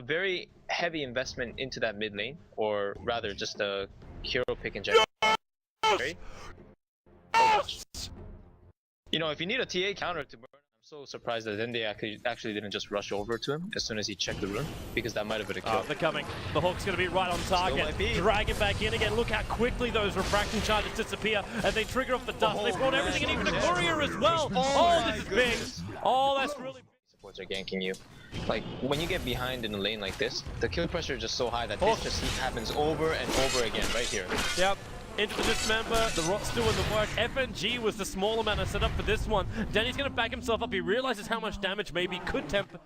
a very heavy investment into that mid lane, or rather just a hero pick in general. Right? You know, if you need a TA counter to burn, I'm so surprised that Dendi actually didn't just rush over to him as soon as he checked the rune, because that might have been a kill. They're coming. The hook's going to be right on target. Drag him back in again. Look how quickly those refraction charges disappear and they trigger off the dust. They brought everything in, even the courier as well. Oh, this is big. Oh, that's really big. Supports are ganking you. Like, when you get behind in a lane like this, the kill pressure is just so high that this just happens over and over again right here. Yep. Into the dismember, the rot's doing the work. FNG was the small amount of setup for this one. Denny's going to back himself up. He realizes how much damage maybe could temper.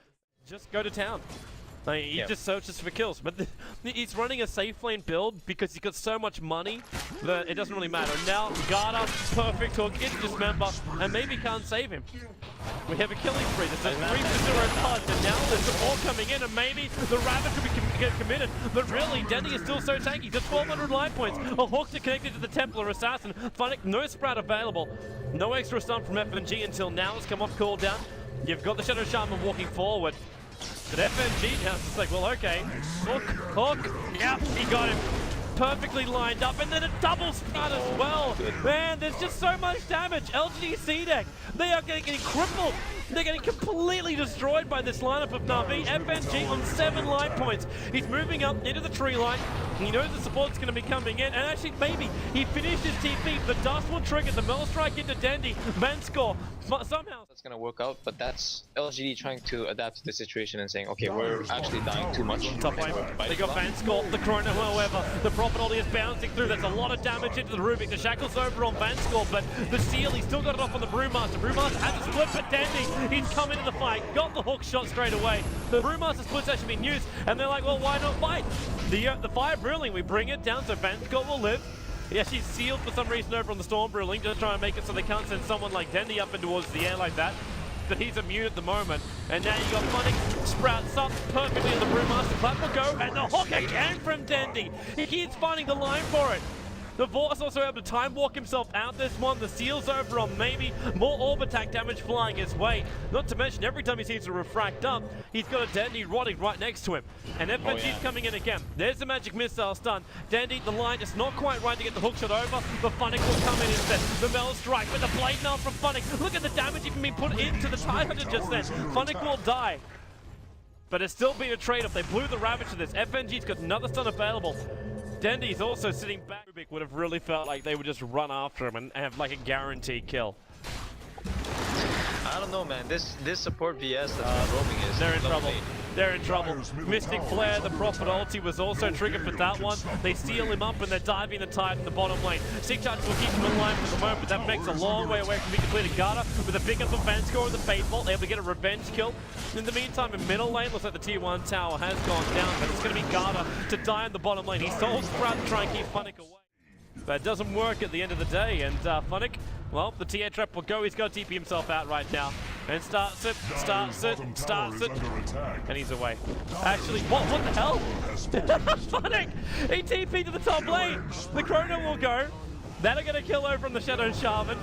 Just go to town. Like, he just searches for kills, but he's running a safe lane build because he's got so much money that it doesn't really matter. Now, Garda, perfect hook, into Dismember, and maybe can't save him. We have a killing spree. There's a 3-0 Pudge, and now there's some more coming in, and maybe the Ravage could get committed. But really, Dendi is still so tanky. He's got 1,200 life points. A hook to connect it to the Templar Assassin. Funnick, no sprout available. No extra stun from FNG until now has come off cooldown. You've got the Shadow Shaman walking forward. But FNG now is just like, well, okay. Hook. Yep, he got him. Perfectly lined up, and then a double sprout as well. Man, there's just so much damage. LGD CDEC, they are getting crippled. They're getting completely destroyed by this lineup of Navi. FNG on 7 life points. He's moving up into the tree line. He knows the support's going to be coming in, and actually maybe he finished his TP. The dust will trigger the Mel Strike into Dendi. Man score. Somehow that's going to work out, but that's LGD trying to adapt to the situation and saying, okay, we're actually dying too much. Top lane. They got Van Score, the Chrono, however. The Prophet Ulti is bouncing through. That's a lot of damage into the Rubik. The Shackle's over on Van Score, but the Seal, he's still got it off on the Brewmaster. Brewmaster has a split, but Dendi, he's come into the fight. Got the hook shot straight away. The Brewmaster split's actually been used, and they're like, well, why not fight? The Fire Brewling, we bring it down so Van Score will live. He actually sealed for some reason over on the Storm Brewling, just trying to make it so they can't send someone like Dendi up and towards the air like that. But he's immune at the moment. And now you got Funnick, sprouts up perfectly in the Brewmaster. Clap will go, and the hook again from Dendi. He keeps finding the line for it. The Vods also able to time walk himself out this one. The Seal's over on maybe more orb attack damage flying his way. Not to mention every time he seems to refract up, he's got a Dendi rotting right next to him. And FNG's coming in again. There's the magic missile stun. Dendi, the line is not quite right to get the hook shot over, but Funnick will come in instead. The Mel Strike with the blade now from Funnick. Look at the damage even being put into the Tide Hunter just then. Funnick will die. But it's still been a trade-off. They blew the Ravage to this. FNG's got another stun available. Dendi's also sitting back. Rubik would have really felt like they would just run after him and have like a guaranteed kill. I don't know, man. This support VS that roaming is. They're in trouble. They're in trouble. Mystic Flare, the Prophet Ulti was also triggered for that one. They seal him up and they're diving the Tide in the bottom lane. Six Charges will keep him alive for the moment, but that makes a long way away from being completed. Garda with a big up of Van Score in the Fateful, able to get a revenge kill. In the meantime, in middle lane, looks like the tier 1 tower has gone down, but it's going to be Garda to die in the bottom lane. He sold Sprout to try and keep Funnick away. But it doesn't work at the end of the day, and Funnick, well, the TA trap will go. He's got to TP himself out right now. And starts it, and he's away. Actually, what the hell? Funnick, he TP'd to the top lane. The Chrono will go. That'll get a kill over on the Shadow Shaman.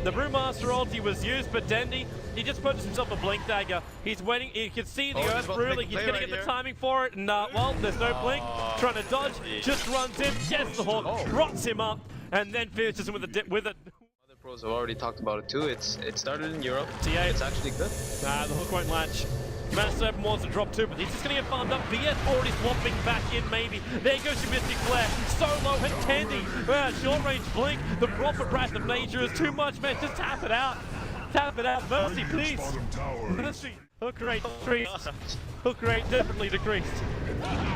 The Brewmaster ulti was used, but Dendi, he just purchased himself a Blink Dagger. He's waiting, you can see the Earth Brewling, he's gonna get the timing for it, and well, there's no Blink, trying to dodge, just runs in, gets the hook, rots him up, and then finishes him with a Other pros have already talked about it too. It started in Europe. TA, it's actually good. The hook won't latch. Massive wants to drop too, but he's just going to get farmed up. VS already swapping back in, maybe. There goes your Mystic Flare. Solo and Tendi. Short range blink. The Prophet Breath of Nature is too much, man. Just tap it out. Tap it out. Mercy, please. Mercy. Hook rate decreased. Hook rate definitely decreased.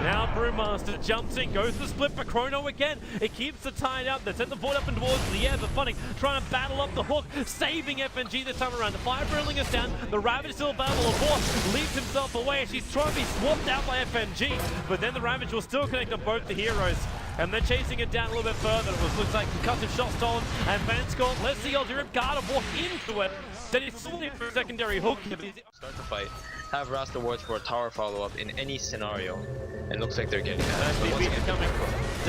Now Brewmaster jumps in, goes to the split for Chrono again. It keeps the Tide out. They send the Void up and towards the air. The Funnick trying to battle up the hook, saving FNG this time around. The Fire Brewling is down. The Ravage still battle of Force, leaves himself away as she's trying to be swapped out by FNG. But then the Ravage will still connect on both the heroes. And they're chasing it down a little bit further. It looks like concussive shot stolen. And Van Score lets the LGD Garda walk into it. Then he's still in for a secondary hook. Start the fight. Have Rasta wards for a tower follow-up in any scenario. And looks like they're getting that. Coming.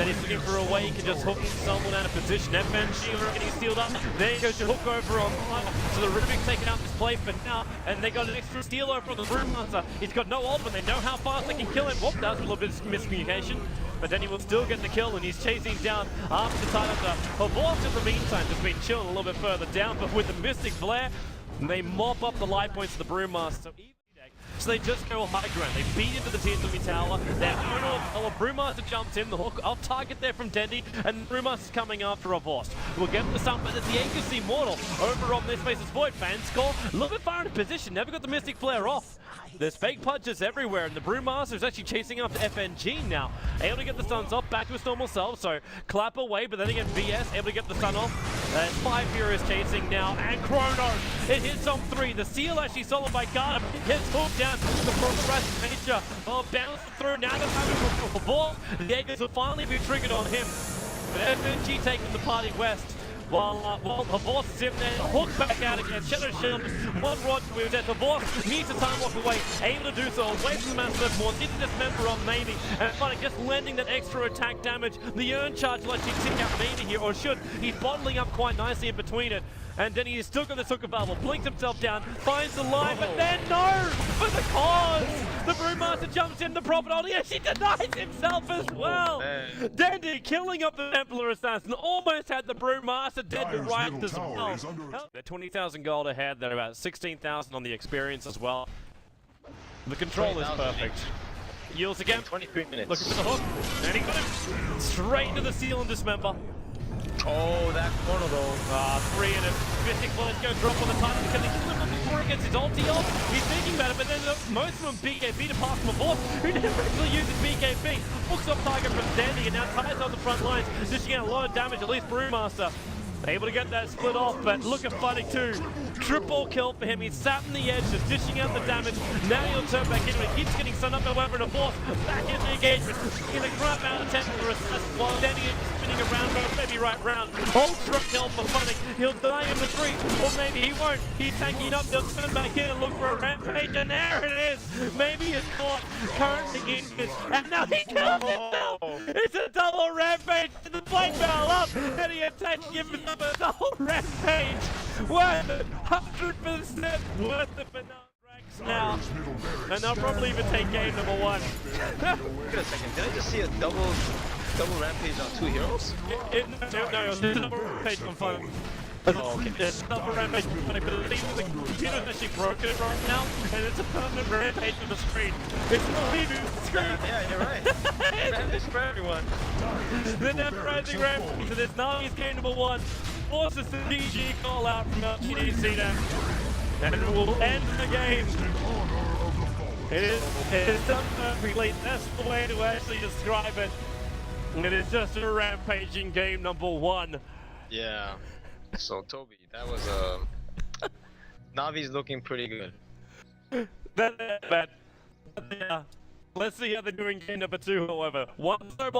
then he's looking for a way he can just hook someone out of position. FNG are getting sealed up. There he goes to hook over on fire. So the Rubik's taking out this play for now, and they got an extra steal over on the Brewmaster. He's got no ult, but they know how fast they can kill him. Whoop, that was a little bit of miscommunication. But then he will still get the kill, and he's chasing down after the title. Vods in the meantime just been chilling a little bit further down, but with the Mystic Flare, they mop up the life points of the Brewmaster. So they just go high ground. They beat into the tier 3 tower. Their own Brewmaster jumps in. The hook off target there from Dendi, and the Brewmaster's coming after a Vost. We'll get the stun, but there's the Aegis Immortal over on this space is Void. Fanscore a little bit far into position. Never got the Mystic Flare off. There's fake punches everywhere, and the Brewmaster is actually chasing after FNG now. Able to get the stuns off, back to his normal self, so clap away, but then again, VS able to get the stun off. There's 5 Furious chasing now, and Chrono, it hits on 3. The seal actually stolen by Garda, gets hooked down to the progressive nature. Oh, bounced through, now they're having for ball. The Aegis will finally be triggered on him. But FNG taking the party west. While the Voss is in there, hook back out again, Shadow Shield, one rod to his death. The Voss needs to time walk away, able to do so, away from the massive Voss, into this member on Navy, and finally just lending that extra attack damage. The Urn Charge will actually tick out Navy here, or should. He's bottling up quite nicely in between it. And then he's still got this hook available, blinks himself down, finds the line, but then no! For the cause! The Brewmaster jumps in, the Prophet ulti, and she denies himself as well! Dendi killing up the Templar Assassin, almost had the Brewmaster dead to right as well. They're 20,000 gold ahead, they're about 16,000 on the experience as well. The control is perfect. Yields again, 23 minutes. Looking for the hook, and he got him straight into the seal and dismember. Oh, that corner though. 3 in it. Mystic Flare's going to drop on the title. Can they kill him before he gets his ulti off? He's thinking about it, but then most of them BKB to pass from a Voss, who never actually uses BKB. Hooks off target from Dendi, and now ties on the front lines, dishing out a lot of damage, at least Brewmaster. Able to get that split off, but look at Funny too. Triple kill for him. He's sat in the edge, just dishing out the damage. Now he'll turn back into it. Keeps getting sun up, however, and a Voss back in the engagement. He's gonna grab out a Templar Assassin while Dendi is spinning around, but maybe right round. Ultra kill for Funny. He'll die in the tree, or maybe he won't. He's tanking up. They'll turn back in and look for a rampage, and there it is. Maybe it's not currently in this, and now he kills himself. It's a double rampage. The blade barrel up, and he attacks, giving him a double rampage. Worth it, 100% worth it for Rax now. And they'll probably even take game number 1. Wait a second, did I just see a double rampage on 2 heroes? No, it's a double rampage on 5. Oh, okay. It's a double rampage on 5, but it seems the computer's actually broken right now, and it's a permanent rampage on the screen. It's not leaving the screen. Yeah, you're right. Rampage for everyone. The never-ending rampage, so this Navi's game number 1. Forces the DG call out from LGD CDEC, and it will end the game. It is done perfectly. That's the way to actually describe it. It is just a rampaging game number 1. Yeah. So Toby, that was Navi's looking pretty good. Yeah. Let's see how they're doing game number 2, however. 1 snowball.